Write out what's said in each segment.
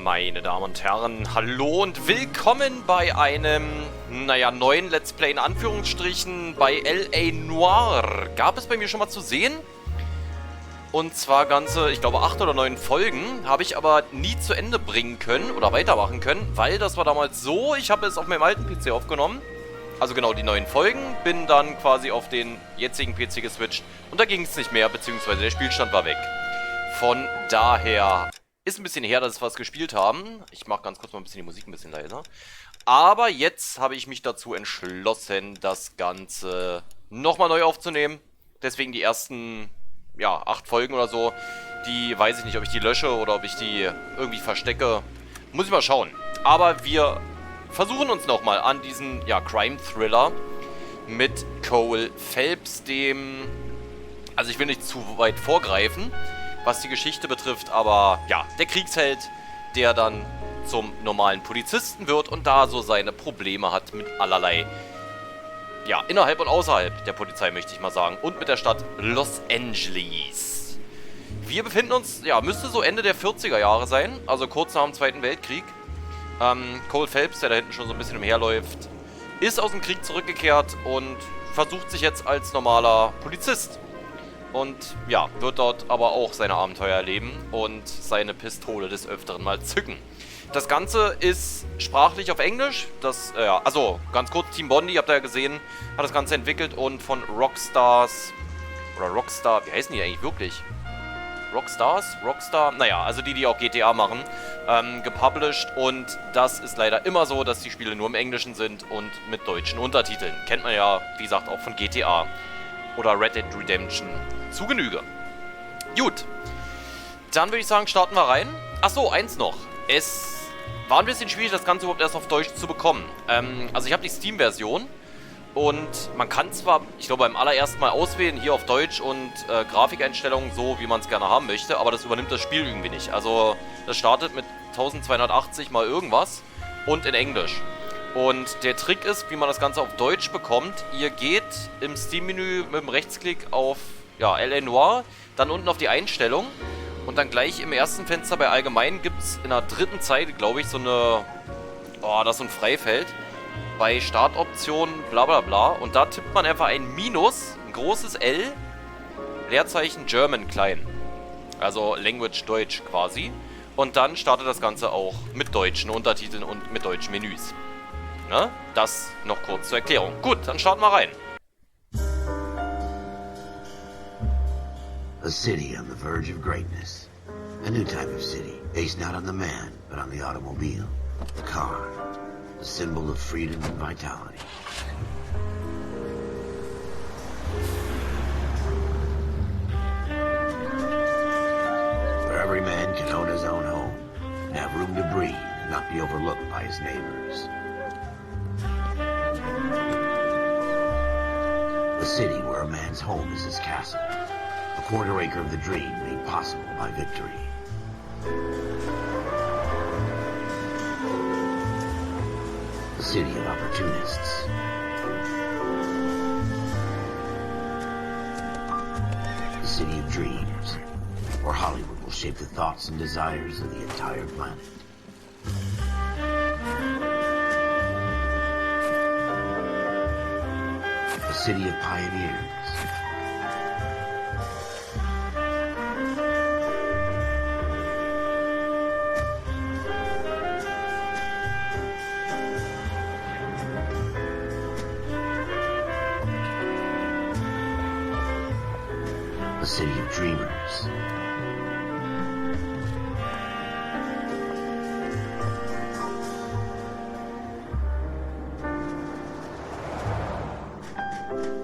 Meine Damen und Herren, hallo und willkommen bei einem, neuen Let's Play in Anführungsstrichen bei L.A. Noire. Gab es bei mir schon mal zu sehen. Und zwar ganze, ich glaube 8 oder 9 Folgen, habe ich aber nie zu Ende bringen können oder weitermachen können, weil das war damals so, ich habe es auf meinem alten PC aufgenommen. Also genau die 9 Folgen, bin dann quasi auf den jetzigen PC geswitcht und da ging es nicht mehr, beziehungsweise der Spielstand war weg. Von daher ist ein bisschen her, dass wir was gespielt haben. Ich mache ganz kurz mal ein bisschen die Musik ein bisschen leiser. Aber jetzt habe ich mich dazu entschlossen, das Ganze nochmal neu aufzunehmen. Deswegen die ersten, 8 Folgen oder so, die weiß ich nicht, ob ich die lösche oder ob ich die irgendwie verstecke. Muss ich mal schauen. Aber wir versuchen uns nochmal an diesen, Crime-Thriller mit Cole Phelps, dem... Also ich will nicht zu weit vorgreifen, was die Geschichte betrifft, aber ja, der Kriegsheld, der dann zum normalen Polizisten wird und da so seine Probleme hat mit allerlei, innerhalb und außerhalb der Polizei, möchte ich mal sagen, und mit der Stadt Los Angeles. Wir befinden uns, müsste so Ende der 40er Jahre sein, also kurz nach dem Zweiten Weltkrieg. Cole Phelps, der da hinten schon so ein bisschen umherläuft, ist aus dem Krieg zurückgekehrt und versucht sich jetzt als normaler Polizist. Und wird dort aber auch seine Abenteuer erleben und seine Pistole des Öfteren mal zücken. Das Ganze ist sprachlich auf Englisch. Also ganz kurz, Team Bondi, habt ihr ja gesehen, hat das Ganze entwickelt und von Rockstar, wie heißen die eigentlich wirklich? Rockstar? Naja, also die auch GTA machen, gepublished. Und das ist leider immer so, dass die Spiele nur im Englischen sind und mit deutschen Untertiteln. Kennt man ja, wie gesagt, auch von GTA oder Red Dead Redemption zu Genüge. Gut, dann würde ich sagen, starten wir rein. Achso, eins noch. Es war ein bisschen schwierig, das Ganze überhaupt erst auf Deutsch zu bekommen. Also ich habe die Steam-Version und man kann zwar, ich glaube, beim allerersten Mal auswählen, hier auf Deutsch und Grafikeinstellungen so, wie man es gerne haben möchte, aber das übernimmt das Spiel irgendwie nicht. Also das startet mit 1280 mal irgendwas und in Englisch. Und der Trick ist, wie man das Ganze auf Deutsch bekommt. Ihr geht im Steam-Menü mit dem Rechtsklick auf L.A. Noire, dann unten auf die Einstellung und dann gleich im ersten Fenster bei Allgemein gibt es in der dritten Zeile, glaube ich, so eine, das ist so ein Freifeld, bei Startoptionen, bla bla bla. Und da tippt man einfach ein Minus, ein großes L, Leerzeichen German klein. Also Language Deutsch quasi. Und dann startet das Ganze auch mit deutschen Untertiteln und mit deutschen Menüs. Ne? Das noch kurz zur Erklärung. Gut, dann starten wir rein. A city on the verge of greatness. A new type of city, based not on the man, but on the automobile. The car. The symbol of freedom and vitality. Where every man can own his own home, and have room to breathe and not be overlooked by his neighbors. A city where a man's home is his castle. A quarter acre of the dream made possible by victory. A city of opportunists. A city of dreams, where Hollywood will shape the thoughts and desires of the entire planet. A city of pioneers. A city of dreamers.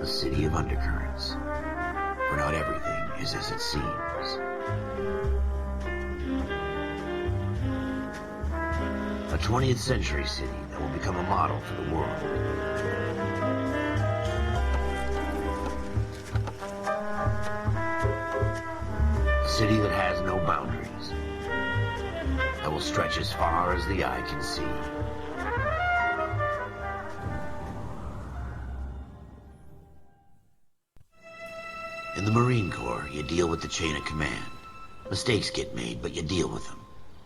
A city of undercurrents, where not everything is as it seems. A 20th century city that will become a model for the world. A city that has no boundaries, that will stretch as far as the eye can see. In the Marine Corps, you deal with the chain of command. Mistakes get made, but you deal with them.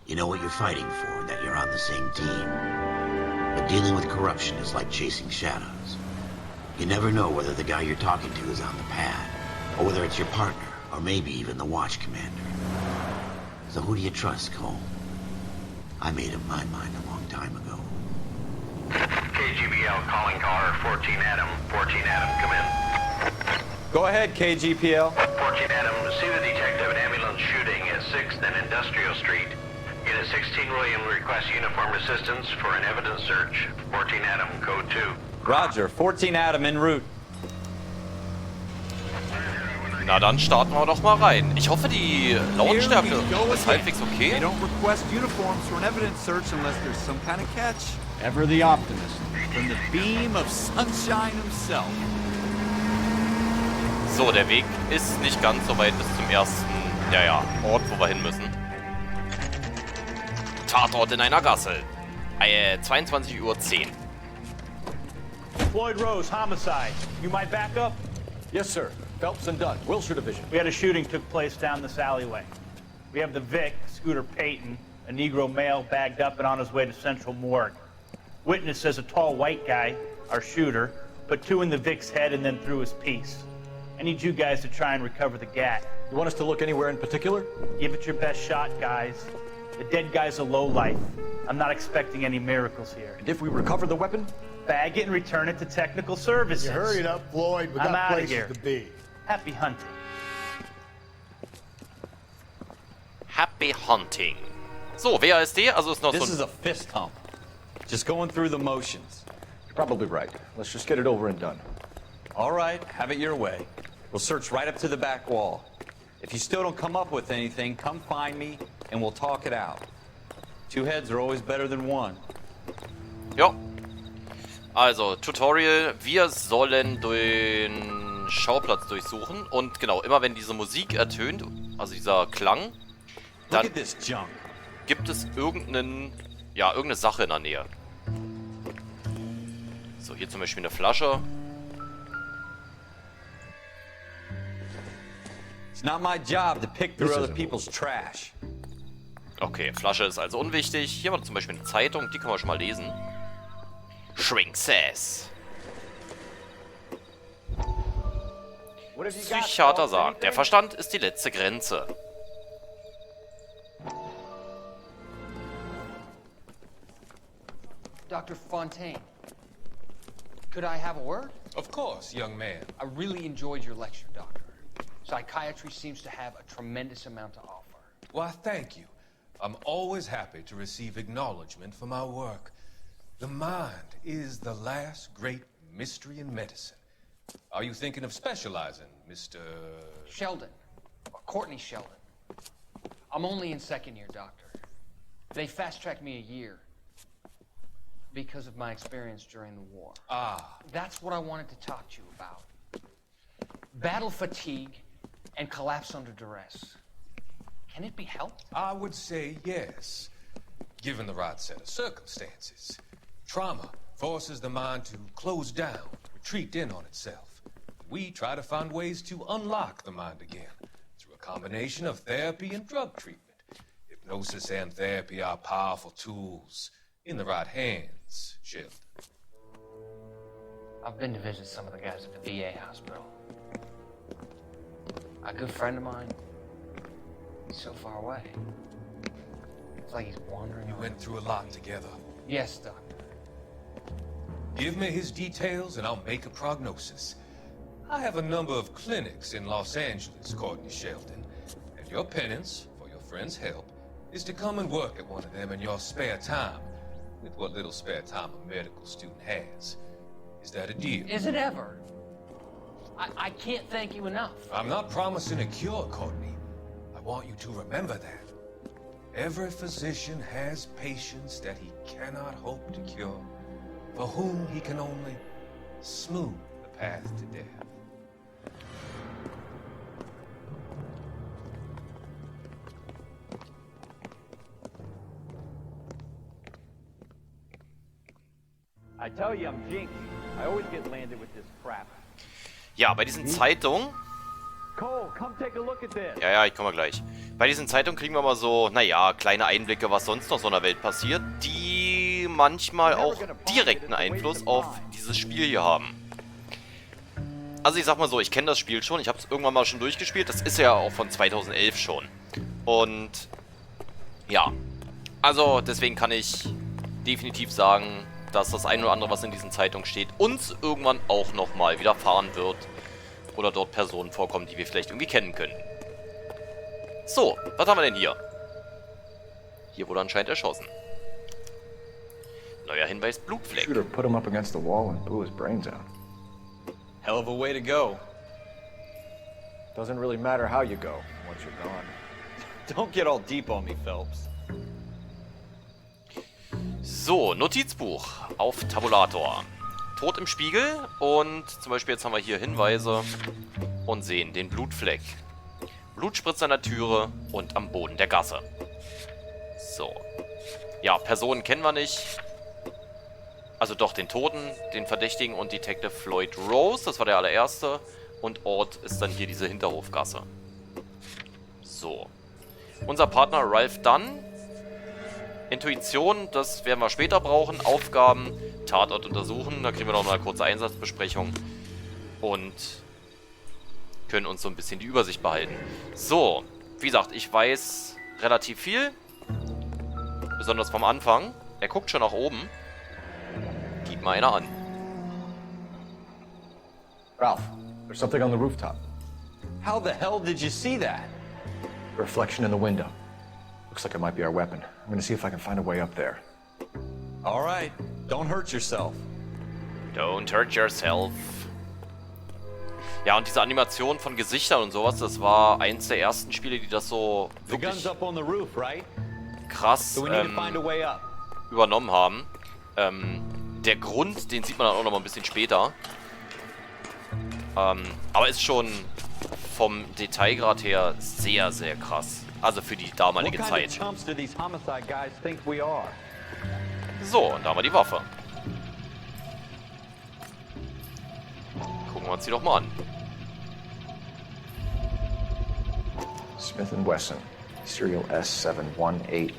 You know what you're fighting for and that you're on the same team. But dealing with corruption is like chasing shadows. You never know whether the guy you're talking to is on the pad, or whether it's your partner, or maybe even the watch commander. So who do you trust, Cole? I made up my mind a long time ago. KGBL calling caller 14 Adam. 14 Adam, come in. Go ahead, KGPL. 14 Adam, see the detective, an ambulance shooting at 6th and Industrial Street. Unit 16 William requests uniformed assistance for an evidence search. 14 Adam, code 2. Roger, 14 Adam en route. Na, dann starten wir doch mal rein. Ich hoffe, die Lautstärke ist halbwegs okay. They don't request uniforms for an evidence search unless there's some kind of catch. Ever the optimist. From the beam of sunshine himself. So, der Weg ist nicht ganz so weit bis zum ersten, Ort, wo wir hin müssen. Tatort in einer Gasse. 22:10 Uhr. Floyd Rose, homicide. You might back up? Yes, sir. Phelps and Dunn, Wilshire Division. We had a shooting took place down this alleyway. We have the Vic, Scooter Payton, a Negro male bagged up and on his way to Central Morgue. Witness says a tall white guy, our shooter, put 2 in the Vic's head and then threw his piece. I need you guys to try and recover the gat. You want us to look anywhere in particular? Give it your best shot, guys. The dead guy's a lowlife. I'm not expecting any miracles here. And if we recover the weapon? Bag it and return it to technical services. You hurried up, Floyd. We I'm got outta places here. to be. Happy hunting. Happy Hunting. So, WASD, also ist noch This so is ein... a fist hump. Just going through the motions. You're probably right. Let's just get it over and done. All right, have it your way. We'll search right up to the back wall. If you still don't come up with anything, come find me and we'll talk it out. 2 heads are always better than 1. Ja. Also, Tutorial. Wir sollen den Schauplatz durchsuchen. Und genau, immer wenn diese Musik ertönt, also dieser Klang, Look dann at this junk. gibt es irgendeine Sache in der Nähe. So, hier zum Beispiel eine Flasche. It's not my job to pick through other people's trash. Okay, Flasche ist also unwichtig. Hier war zum Beispiel eine Zeitung, die können wir schon mal lesen. Shrink says. Psychiater sagt, der Verstand ist die letzte Grenze. Dr. Fontaine, could I have a word? Of course, young man. I really enjoyed your lecture, Doctor. Psychiatry seems to have a tremendous amount to offer. Why, thank you. I'm always happy to receive acknowledgement for my work. The mind is the last great mystery in medicine. Are you thinking of specializing, Mr. Sheldon, or Courtney Sheldon. I'm only in 2nd year, Doctor. They fast-tracked me a year because of my experience during the war. Ah. That's what I wanted to talk to you about. Battle fatigue and collapse under duress. Can it be helped? I would say yes, given the right set of circumstances. Trauma forces the mind to close down, retreat in on itself. We try to find ways to unlock the mind again through a combination of therapy and drug treatment. Hypnosis and therapy are powerful tools in the right hands, Sheldon. I've been to visit some of the guys at the VA hospital. A good friend of mine, he's so far away. It's like he's wandering You around. went through a lot together. Yes, Doctor. Give me his details and I'll make a prognosis. I have a number of clinics in Los Angeles, Courtney Sheldon, and your penance, for your friend's help, is to come and work at one of them in your spare time, with what little spare time a medical student has. Is that a deal? Is it ever? I can't thank you enough. I'm not promising a cure, Courtney. I want you to remember that. Every physician has patients that he cannot hope to cure, for whom he can only smooth the path to death. I tell you, I'm jinxed. I always get landed with this crap. Ja, bei diesen Zeitungen Cole, come take a look at this. Ja, ich komme gleich. Bei diesen Zeitungen kriegen wir mal so, naja, kleine Einblicke, was sonst noch so in der Welt passiert, die manchmal auch direkten Einfluss auf dieses Spiel hier haben. Also ich sag mal so, ich kenne das Spiel schon, ich habe es irgendwann mal schon durchgespielt, das ist ja auch von 2011 schon. Und ja, also deswegen kann ich definitiv sagen, dass das ein oder andere, was in diesen Zeitungen steht, uns irgendwann auch nochmal widerfahren wird. Oder dort Personen vorkommen, die wir vielleicht irgendwie kennen können. So, was haben wir denn hier? Hier wurde anscheinend erschossen. Neuer Hinweis, Blutfleck. Shooter put him up against the wall and blew his brains out. Hell of a way to go. Doesn't really matter how you go once you're gone. Don't get all deep on me, Phelps. So, Notizbuch auf Tabulator. Tod im Spiegel und zum Beispiel jetzt haben wir hier Hinweise und sehen den Blutfleck. Blutspritzer an der Türe und am Boden der Gasse. So. Ja, Personen kennen wir nicht. Also doch den Toten, den Verdächtigen und Detective Floyd Rose. Das war der allererste. Und Ort ist dann hier diese Hinterhofgasse. So. Unser Partner Ralph Dunn. Intuition, das werden wir später brauchen. Aufgaben, Tatort untersuchen. Da kriegen wir noch mal eine kurze Einsatzbesprechung. Und können uns so ein bisschen die Übersicht behalten. So, wie gesagt, ich weiß relativ viel. Besonders vom Anfang. Er guckt schon nach oben. Gib mal einer an. Ralph, there's something on the rooftop. How the hell did you see that? A reflection in the window. Looks like it might be our weapon. I'm gonna see if I can find a way up there. All right, don't hurt yourself. Don't hurt yourself. Ja, und diese Animation von Gesichtern und sowas, das war eins der ersten Spiele, die das so wirklich krass übernommen haben. Der Grund, den sieht man dann auch noch mal ein bisschen später. Aber ist schon vom Detailgrad her sehr, sehr krass. Also für die damalige Zeit. So, und da haben wir die Waffe. Gucken wir uns die doch mal an. Smith & Wesson, serial S71893.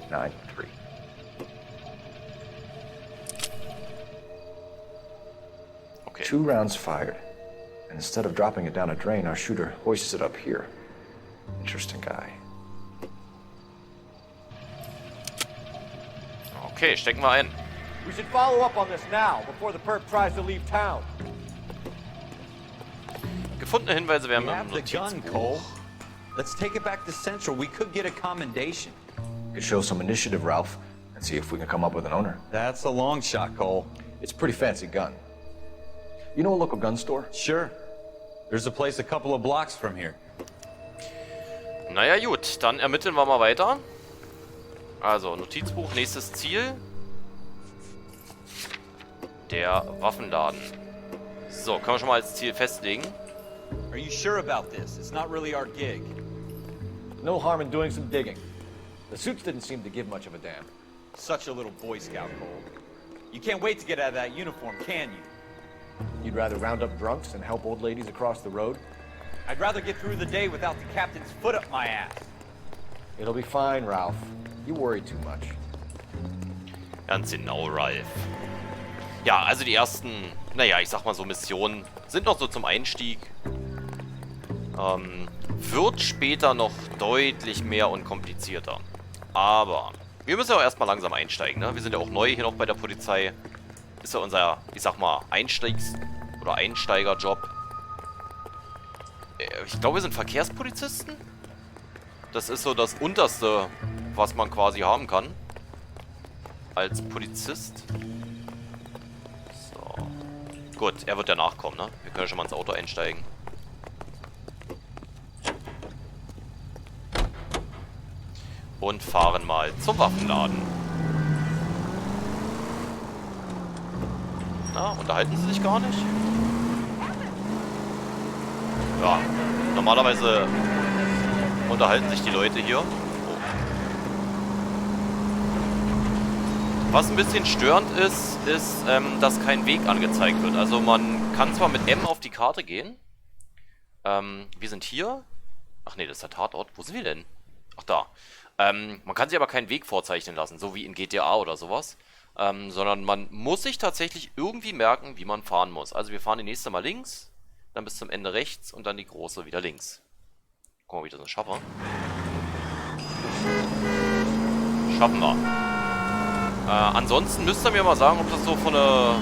Okay. 2 rounds fired. And instead of dropping it down a drain, our shooter hoists it up here. Interesting guy. Okay, stecken wir ein. We should follow up on this now, before the perp tries to leave town. Gefundene Hinweise werden We im have the gun, Cole. Notizbuch. Let's take it back to Central. We could get a commendation. Could show some initiative, Ralph, and see if we can come up with an owner. That's a long shot, Cole. It's a pretty fancy gun. You know a local gun store? Sure. There's a place a couple of blocks from here. Naja gut, dann ermitteln wir mal weiter. Also, Notizbuch, nächstes Ziel. Der Waffenladen. So, können wir schon mal als Ziel festlegen. Are you sure about this? It's not really our gig. No harm in doing some digging. The suits didn't seem to give much of a damn. Such a little Boy Scout, Cole. You can't wait to get out of that uniform, can you? You'd rather round up drunks and help old ladies across the road? I'd rather get through the day without the captain's foot up my ass. It'll be fine, Ralph. You worry too much. Ganz genau, Ralph. Ja, also die ersten, naja, ich sag mal so Missionen sind noch so zum Einstieg. Wird später noch deutlich mehr und komplizierter. Aber wir müssen ja auch erstmal langsam einsteigen, ne? Wir sind ja auch neu hier noch bei der Polizei. Ist ja unser, ich sag mal, oder Einsteigerjob. Ich glaube, wir sind Verkehrspolizisten. Das ist so das Unterste, was man quasi haben kann. Als Polizist. So. Gut, er wird ja nachkommen, ne? Wir können schon mal ins Auto einsteigen. Und fahren mal zum Waffenladen. Na, unterhalten sie sich gar nicht? Ja, normalerweise unterhalten sich die Leute hier. Oh. Was ein bisschen störend ist, dass kein Weg angezeigt wird. Also man kann zwar mit M auf die Karte gehen, Wir sind hier. Ach nee, das ist der Tatort. Wo sind wir denn? Ach, da. Man kann sich aber keinen Weg vorzeichnen lassen, so wie in GTA oder sowas. Sondern man muss sich tatsächlich irgendwie merken, wie man fahren muss. Also wir fahren die nächste Mal links, dann bis zum Ende rechts und dann die große wieder links. Guck mal, wie ich das schaffe. Schaffen wir. Ansonsten müsst ihr mir mal sagen, ob das so von der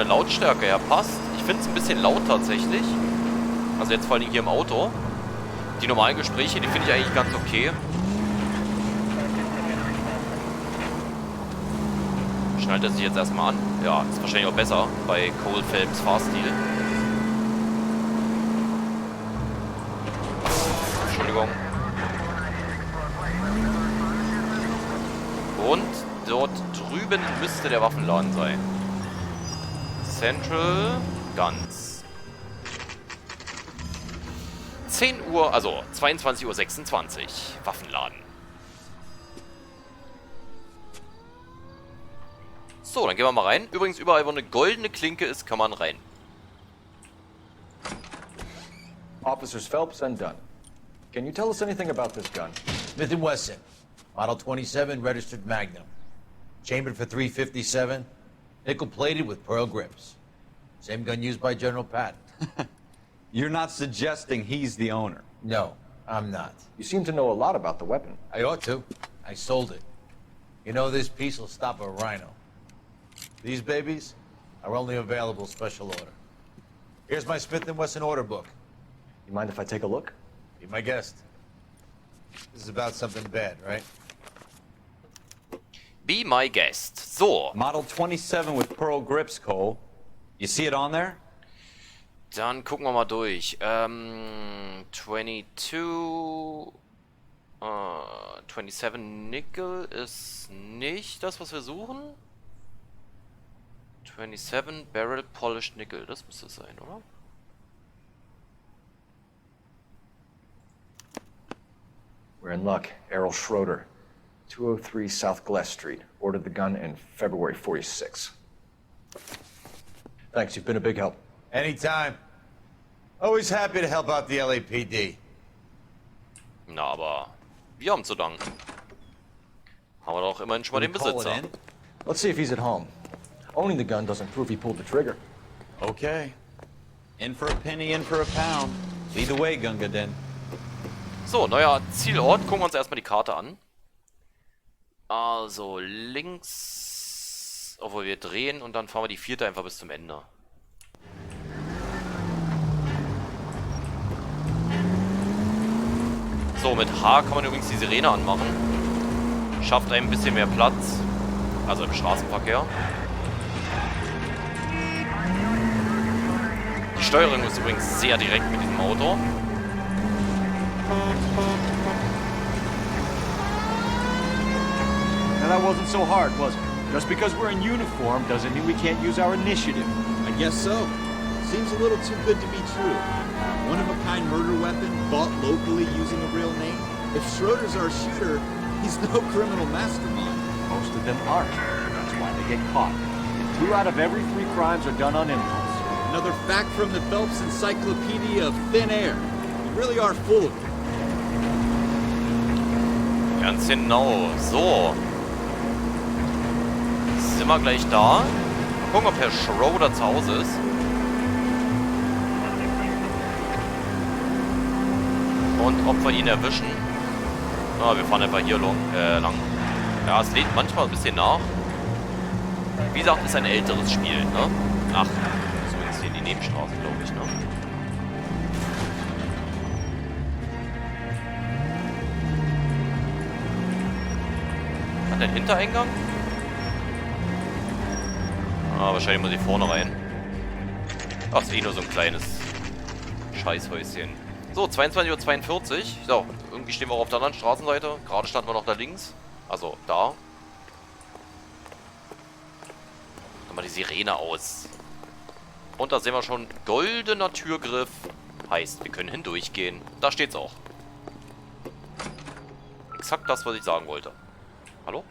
Lautstärke her passt. Ich finde es ein bisschen laut tatsächlich. Also jetzt vor allem hier im Auto. Die normalen Gespräche, die finde ich eigentlich ganz okay. Schnallt er sich jetzt erstmal an? Ja, ist wahrscheinlich auch besser bei Cole Phelps Fahrstil. Entschuldigung. Und dort drüben müsste der Waffenladen sein. Central Guns. 10 Uhr, also 22:26 Uhr. Waffenladen. So, dann gehen wir mal rein. Übrigens, überall, wo eine goldene Klinke ist, kann man rein. Officers Phelps and Dunn. Can you tell us anything about this gun? Smith & Wesson, Model 27, registered Magnum. Chambered for .357, nickel-plated with pearl grips. Same gun used by General Patton. You're not suggesting he's the owner? No, I'm not. You seem to know a lot about the weapon. I ought to. I sold it. You know, this piece will stop a rhino. These babies are only available special order. Here's my Smith & Wesson order book. You mind if I take a look? Be my guest. This is about something bad, right? Be my guest. So. Model 27 with pearl grips, Cole. You see it on there? Dann gucken wir mal durch. 22... 27 Nickel ist nicht das, was wir suchen. 27 Barrel Polished Nickel. Das müsste es sein, oder? We're in luck. Errol Schroeder, 203 South Glass Street. Ordered the gun in February '46. Thanks, you've been a big help. Anytime. Always happy to help out the LAPD. Na, aber wir haben zu danken. Haben wir doch immerhin schon mal den Besitzer. Let's see if he's at home. Owning the gun doesn't prove he pulled the trigger. Okay. In for a penny, in for a pound. Lead the way, Gunga Den. So, neuer Zielort. Gucken wir uns erstmal die Karte an. Also links, obwohl wir drehen und dann fahren wir die vierte einfach bis zum Ende. So, mit H kann man übrigens die Sirene anmachen. Schafft ein bisschen mehr Platz. Also im Straßenverkehr. Die Steuerung ist übrigens sehr direkt mit diesem Auto. Now that wasn't so hard, was it? Just because we're in uniform doesn't mean we can't use our initiative. I guess so. Seems a little too good to be true. One-of-a-kind murder weapon bought locally using a real name. If Schroeder's our shooter, he's no criminal mastermind. Most of them aren't. That's why they get caught. 2 out of every 3 crimes are done on impulse. Another fact from the Phelps Encyclopedia of Thin Air. You really are full of it. Ganz genau. So. Sind wir gleich da. Gucken, ob Herr Schroeder zu Hause ist. Und ob wir ihn erwischen. Ah, wir fahren einfach hier lang. Ja, es lädt manchmal ein bisschen nach. Wie gesagt, ist ein älteres Spiel, ne? Ach, so jetzt hier in die Nebenstraße, glaube ich, ne? Hat der einen Hintereingang? Ah, wahrscheinlich muss ich vorne rein. Ach, ist eh nur so ein kleines Scheißhäuschen. So, 22:42 Uhr. So, irgendwie stehen wir auch auf der anderen Straßenseite. Gerade standen wir noch da links. Also, da. Dann mal die Sirene aus. Und da sehen wir schon, goldener Türgriff. Heißt, wir können hindurchgehen. Da steht's auch. Exakt das, was ich sagen wollte. Hallo?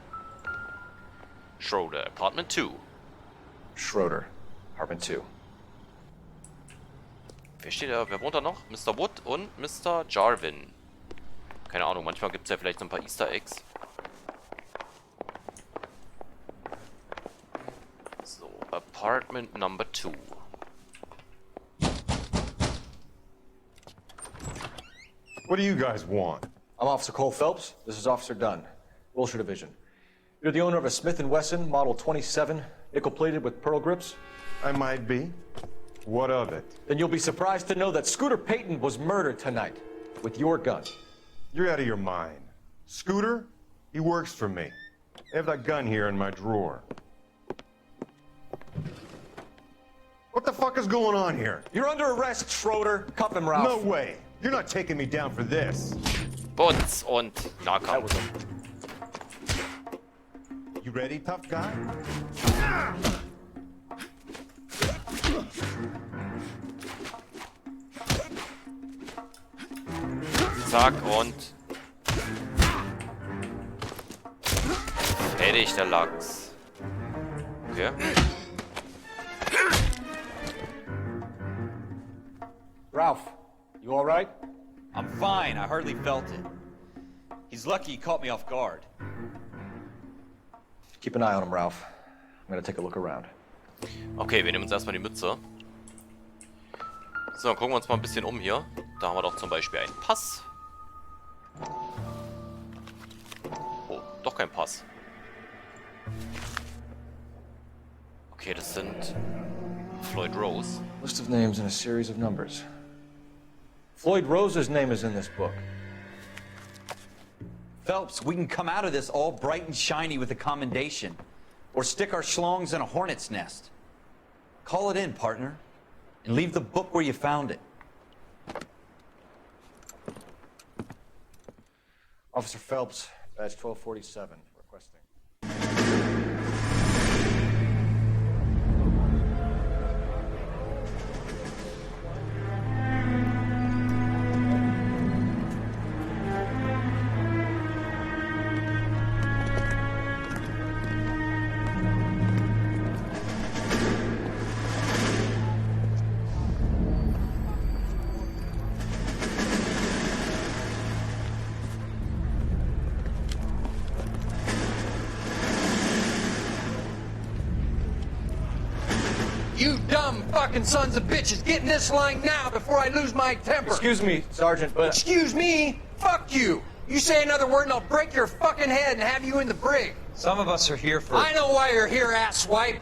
Schroeder, Apartment 2. Schroeder, Apartment 2. Wer steht da? Wer wohnt da noch? Mr. Wood und Mr. Jarvin. Keine Ahnung, manchmal gibt es ja vielleicht so ein paar Easter Eggs. So, Apartment Number 2. What do you guys want? I'm Officer Cole Phelps. This is Officer Dunn, Wilshire Division. You're the owner of a Smith & Wesson Model 27, nickel-plated with pearl grips? I might be. What of it? Then you'll be surprised to know that Scooter Payton was murdered tonight with your gun. You're out of your mind. Scooter? He works for me. I have that gun here in my drawer. What the fuck is going on here? You're under arrest, Schroeder. Cuff him, Ralph. No way. You're not taking me down for this. Butz und Nahkampf. You ready, tough guy? Zack und fertig, der Lachs. Okay. Ralph, you all right? I'm fine. I hardly felt it. He's lucky he caught me off guard. Keep an eye on him, Ralph. I'm gonna take a look around. Okay, wir nehmen uns erstmal die Mütze. So, dann gucken wir uns mal ein bisschen um hier. Da haben wir doch zum Beispiel einen Pass. Oh, doch kein Pass. Okay, das sind Floyd Rose. List of names and a series of numbers. Floyd Rose's name is in this book. Phelps, we can come out of this all bright and shiny with a commendation. Or stick our schlongs in a hornet's nest. Call it in, partner. And leave the book where you found it. Officer Phelps, badge 1247, requesting. You dumb fucking sons of bitches, get in this line now before I lose my temper. Excuse me, Sergeant, but... Excuse me? Fuck you. You say another word and I'll break your fucking head and have you in the brig. Some of us are here for... I know why you're here, asswipe.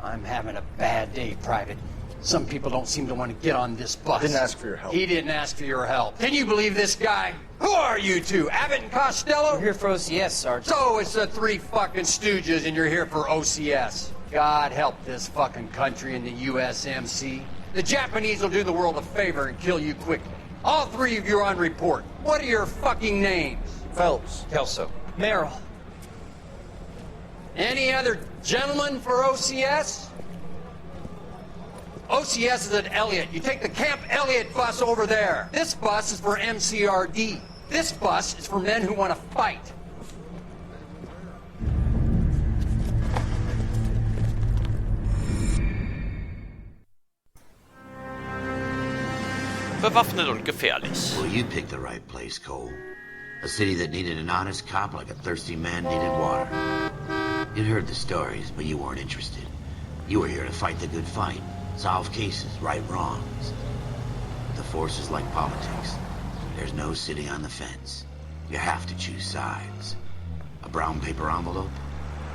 I'm having a bad day, Private. Some people don't seem to want to get on this bus. Didn't ask for your help. He didn't ask for your help. Can you believe this guy? Who are you two? Abbott and Costello? We're here for OCS, Sergeant. So it's the three fucking stooges and you're here for OCS. God help this fucking country and the USMC. The Japanese will do the world a favor and kill you quickly. All three of you are on report. What are your fucking names? Phelps. Kelso. Merrill. Any other gentlemen for OCS? OCS is at Elliott. You take the Camp Elliott bus over there. This bus is for MCRD. This bus is for men who want to fight. Bewaffnet und gefährlich. Well, you picked the right place, Cole. A city that needed an honest cop like a thirsty man needed water. You'd heard the stories, but you weren't interested. You were here to fight the good fight, solve cases, right wrongs. The force is like politics. There's no sitting on the fence. You have to choose sides. A brown paper envelope,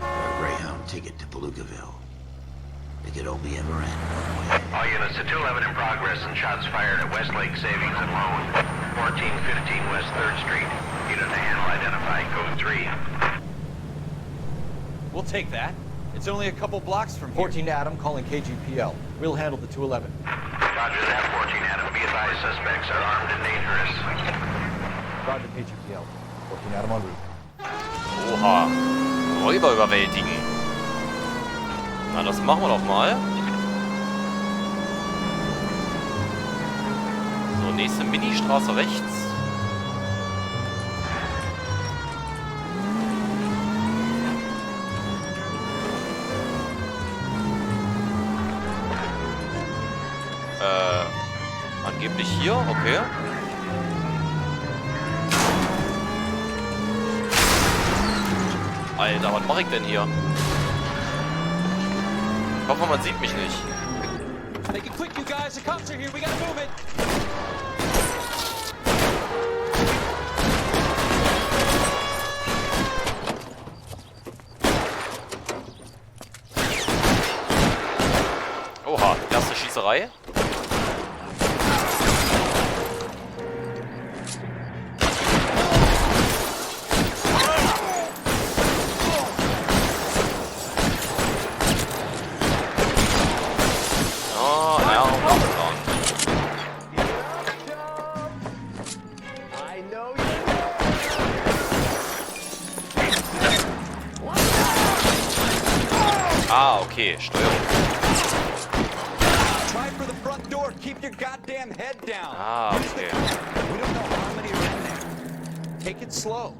or a Greyhound ticket to Palookaville. It could only ever end one way. All units to 211 in progress and shots fired at Westlake Savings and Loan, 1415 West 3rd Street. Unit to handle identified, code 3. We'll take that. It's only a couple blocks from here. 14 Adam calling KGPL. We'll handle the 211. Roger that, 14 Adam. Be advised, suspects are armed and dangerous. Roger KGPL. 14 Adam en route. Oha. Räuber überwältigen. Na, das machen wir doch mal. So, nächste Ministraße rechts. Angeblich hier, okay. Alter, was mache ich denn hier? Ich hoffe, man sieht mich nicht. Make it quick, you guys. The cops are here. We gotta move it. Oha, erste Schießerei. Ah, okay, Steuerung. Try for the front door. Keep your goddamn head down. Ah, okay. We don't know how many are in there. Take it slow.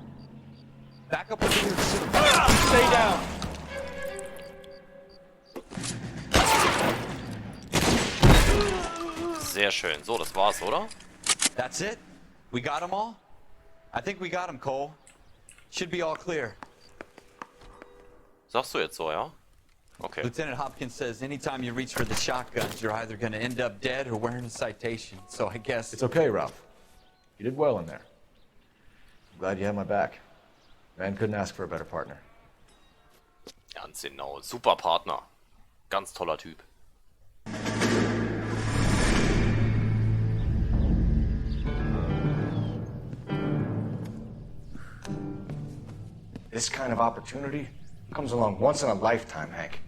Back up with your suit. Stay down. Sehr schön. So, das war's, oder? That's it? We got them all? I think we got them, Cole. Should be all clear. Sagst du jetzt so, ja? Okay. Lieutenant Hopkins says anytime you reach for the shotguns, you're either going to end up dead or wearing a citation. So I guess... It's okay, Ralph. You did well in there. I'm glad you had my back. Man couldn't ask for a better partner. Ganz genau. Super Partner. Ganz toller Typ. This kind of opportunity comes along once in a lifetime, Hank.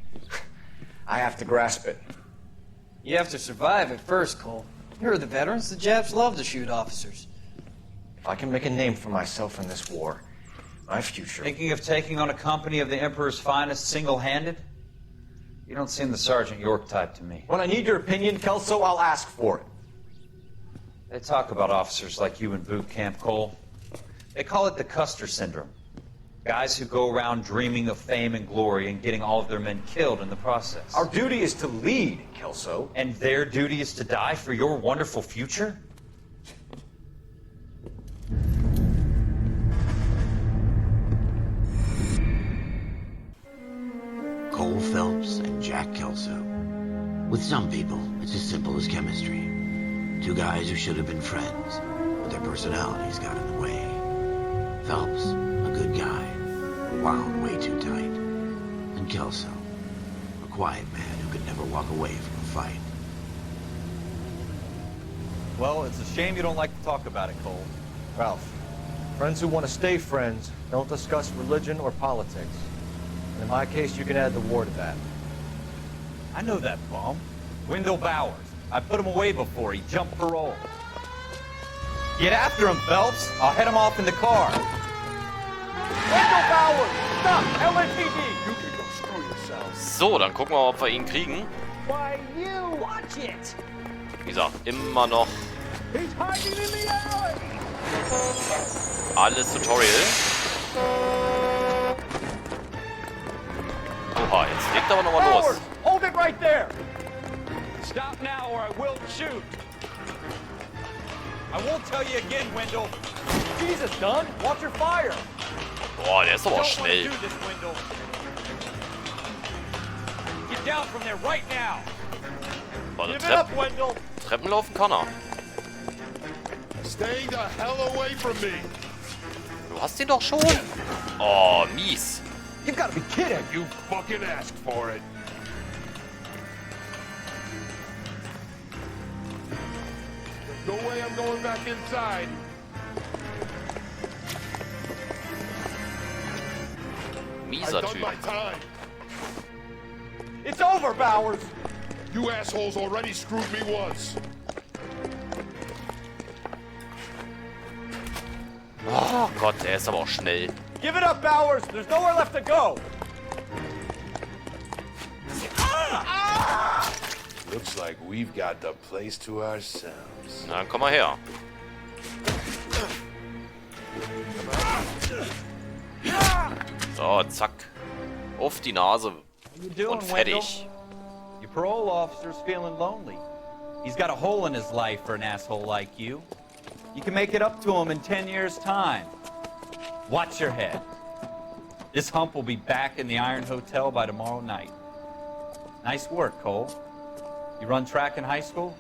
I have to grasp it. You have to survive at first, Cole. You're the veterans. The Japs love to shoot officers. If I can make a name for myself in this war, my future... Thinking of taking on a company of the Emperor's finest single-handed? You don't seem the Sergeant York type to me. When I need your opinion, Kelso, I'll ask for it. They talk about officers like you in boot camp, Cole. They call it the Custer Syndrome. Guys who go around dreaming of fame and glory and getting all of their men killed in the process. Our duty is to lead, Kelso. And their duty is to die for your wonderful future? Cole Phelps and Jack Kelso. With some people, it's as simple as chemistry. Two guys who should have been friends, but their personalities got in the way. Phelps, a good guy, wound way too tight. And Kelso, a quiet man who could never walk away from a fight. Well, it's a shame you don't like to talk about it, Cole. Ralph, friends who want to stay friends don't discuss religion or politics. And in my case, you can add the war to that. I know that bum. Wendell Bowers. I put him away before he jumped parole. Get after him, Phelps. I'll head him off in the car. Wendell Bowers! Stop! LAPD! You can go screw yourself. So, dann gucken wir mal, ob wir ihn kriegen. Why, you watch it! Wie gesagt, immer noch He's hiding in the alley! alles Tutorial. Oha, jetzt legt aber nochmal los. Hold it right there! Stop now or I will shoot! I won't tell you again, Wendell. Jesus, Dunn, watch your fire! Boah, der ist aber Don't schnell. wanna do this, Wendell. Get down from there right now! Warte, Give it up, Wendell! Treppen laufen kann er. Stay the hell away from me. Du hast ihn doch schon. Oh, mies. You've got to be kidding! You fucking asked for it. No way I'm going back inside. Mieser I've done Typ. my time. It's over, Bowers! You assholes already screwed me once. Oh Gott, der ist aber auch schnell. Give it up, Bowers! There's nowhere left to go! Looks like we've got the place to ourselves. Na, dann komm mal her. So, zack. Auf die Nase. Und fertig. Your parole officer's feeling lonely. He's got a hole in his life for an asshole like you. You can make it up to him in 10 years' time. Watch your head. This hump will be back in the Iron Hotel by tomorrow night. Nice work, Cole. You run track in high school?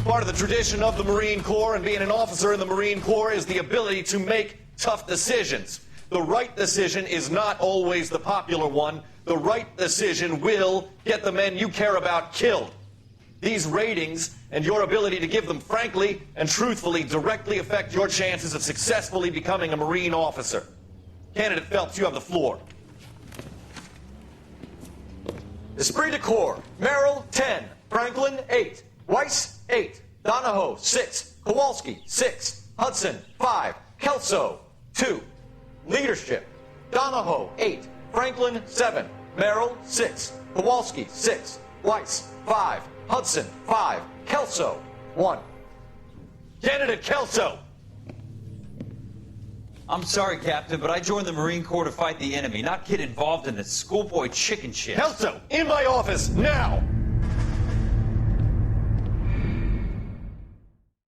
Part of the tradition of the Marine Corps and being an officer in the Marine Corps is the ability to make tough decisions. The right decision is not always the popular one. The right decision will get the men you care about killed. These ratings and your ability to give them frankly and truthfully directly affect your chances of successfully becoming a Marine officer. Candidate Phelps, you have the floor. Esprit de Corps, Merrill, 10. Franklin, 8. Weiss, 8. Donahoe, 6. Kowalski, 6. Hudson, 5. Kelso, 2. Leadership, Donahoe, 8. Franklin, 7. Merrill, 6. Kowalski, 6. Weiss, 5. Hudson, 5. Kelso, 1. Candidate Kelso! I'm sorry, Captain, but I joined the Marine Corps to fight the enemy, not get involved in this schoolboy chicken shit. Kelso, in my office, now!